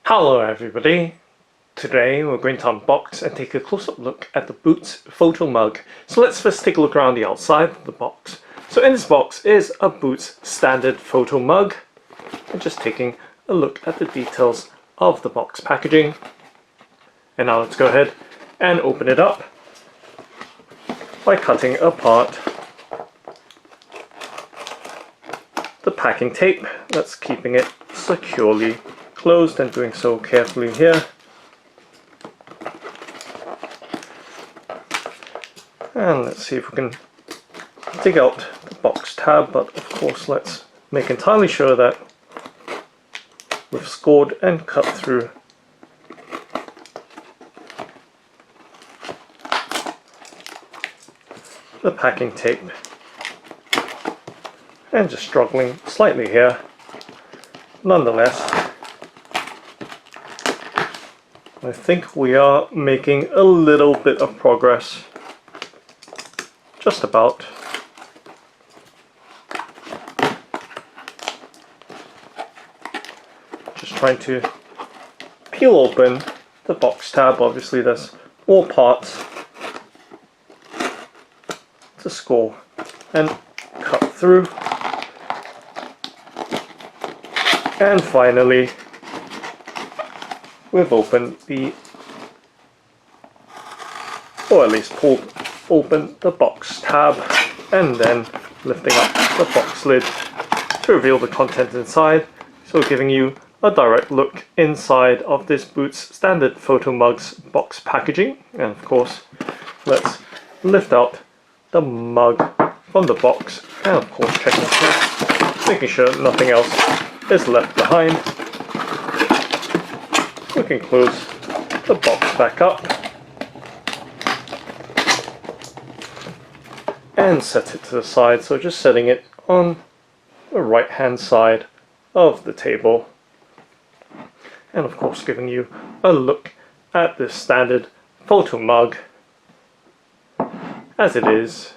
Hello everybody! Today we're going to unbox and take a close-up look at the Boots photo mug. So let's first take a look around the outside of the box. So in this box is a Boots standard photo mug. And just taking a look at the details of the box packaging. And now let's go ahead and open it up by cutting apart the packing tape that's keeping it securely closed, and doing so carefully here. And let's see if we can dig out the box tab, but of course let's make entirely sure that we've scored and cut through the packing tape. And just struggling slightly here. Nonetheless, I think we are making a little bit of progress. Just about. Just trying to peel open the box tab. Obviously there's more parts to score and cut through. And finally, we've opened or at least pulled open the box tab, and then lifting up the box lid to reveal the content inside. So giving you a direct look inside of this Boots standard photo mugs box packaging. And of course, let's lift out the mug from the box, and of course checking through, making sure nothing else is left behind. We can close the box back up and set it to the side, so just setting it on the right hand side of the table, and of course giving you a look at this standard photo mug as it is.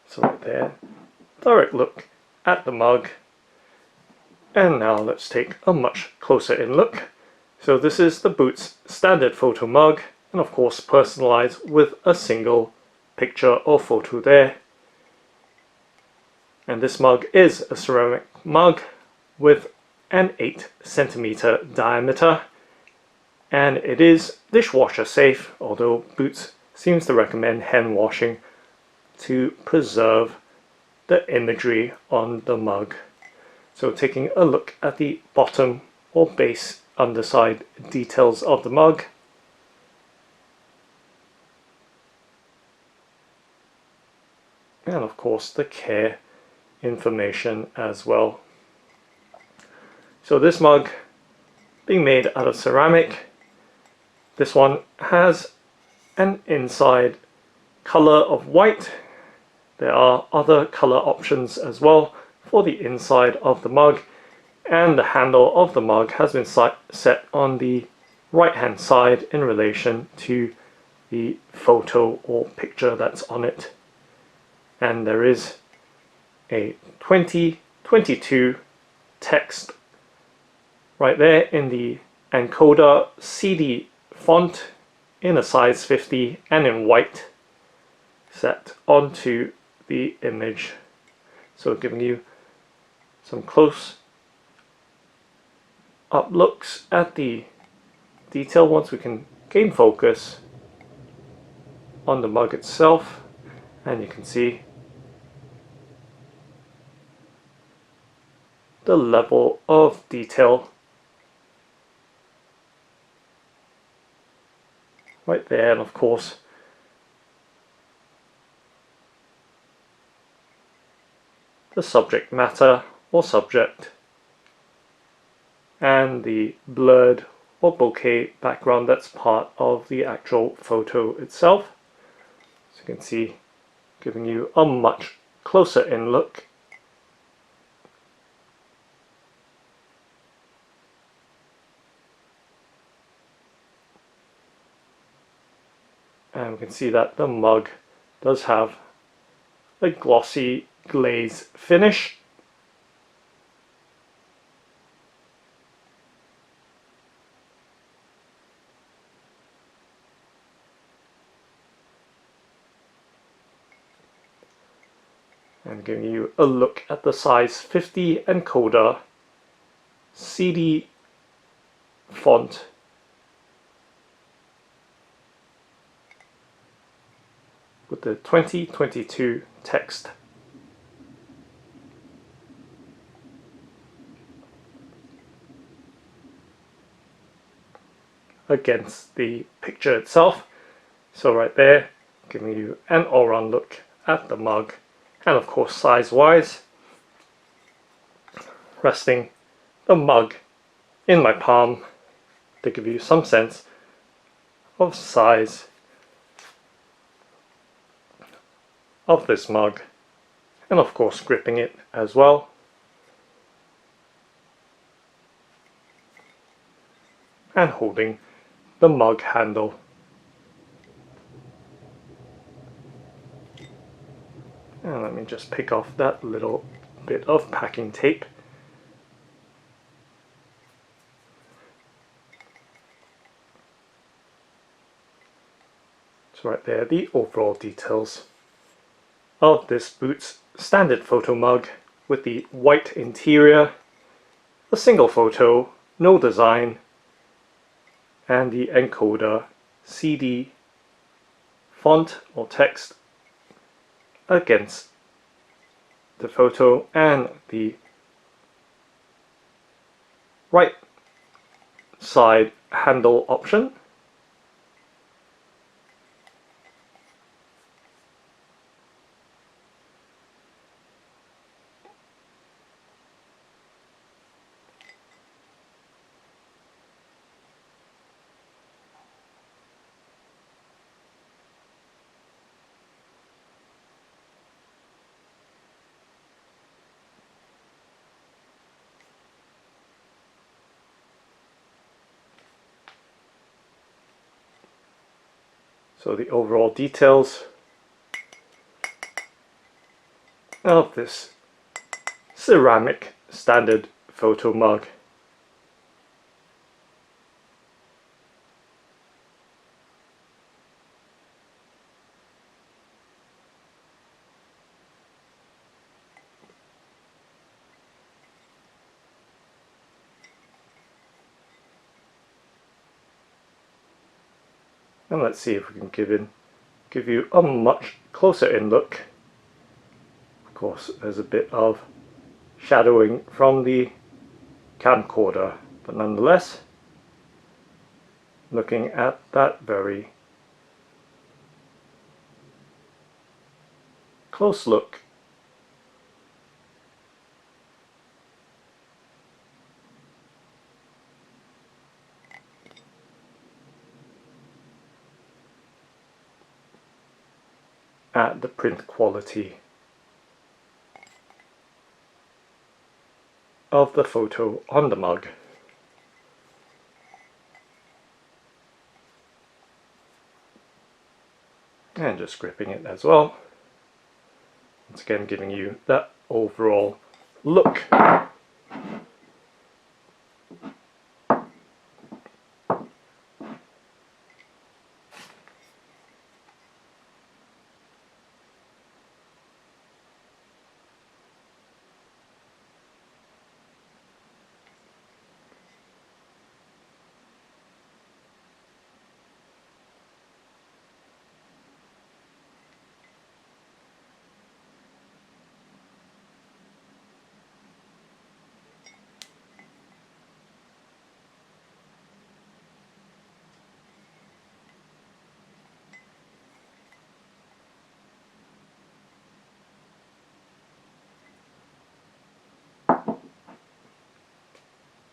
So right there, direct look at the mug. And now let's take a much closer in look. So this is the Boots standard photo mug, and of course personalized with a single picture or photo there. And this mug is a ceramic mug with an 8cm diameter, and it is dishwasher safe, although Boots seems to recommend hand washing to preserve the imagery on the mug. So taking a look at the bottom or base underside details of the mug. And of course the care information as well. So this mug being made out of ceramic, this one has an inside color of white. There are other color options as well for the inside of the mug, and the handle of the mug has been set on the right hand side in relation to the photo or picture that's on it. And there is a 2022 text right there in the Ancoda Cd font in a size 50 and in white, set onto the image. So giving you some close up looks at the detail once we can gain focus on the mug itself, and you can see the level of detail right there. And of course the subject matter or subject and the blurred or bokeh background that's part of the actual photo itself. So you can see, giving you a much closer in look. And we can see that the mug does have a glossy glaze finish. I'm giving you a look at the size 50 Ancoda Cd font with the 2022 text. Against the picture itself. So right there, giving you an all-round look at the mug, and of course size-wise, resting the mug in my palm to give you some sense of size of this mug, and of course gripping it as well. And holding the mug handle. And let me just pick off that little bit of packing tape. So right there, the overall details of this Boots standard photo mug with the white interior, a single photo, no design, and the Ancoda Cd font or text against the photo, and the right side handle option. So the overall details of this ceramic standard photo mug. And let's see if we can give you a much closer in look. Of course, there's a bit of shadowing from the camcorder, but nonetheless, looking at that very close look. At the print quality of the photo on the mug. And just gripping it as well. Once again giving you that overall look.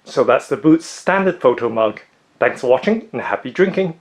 So that's the Boots standard photo mug. Thanks for watching and happy drinking!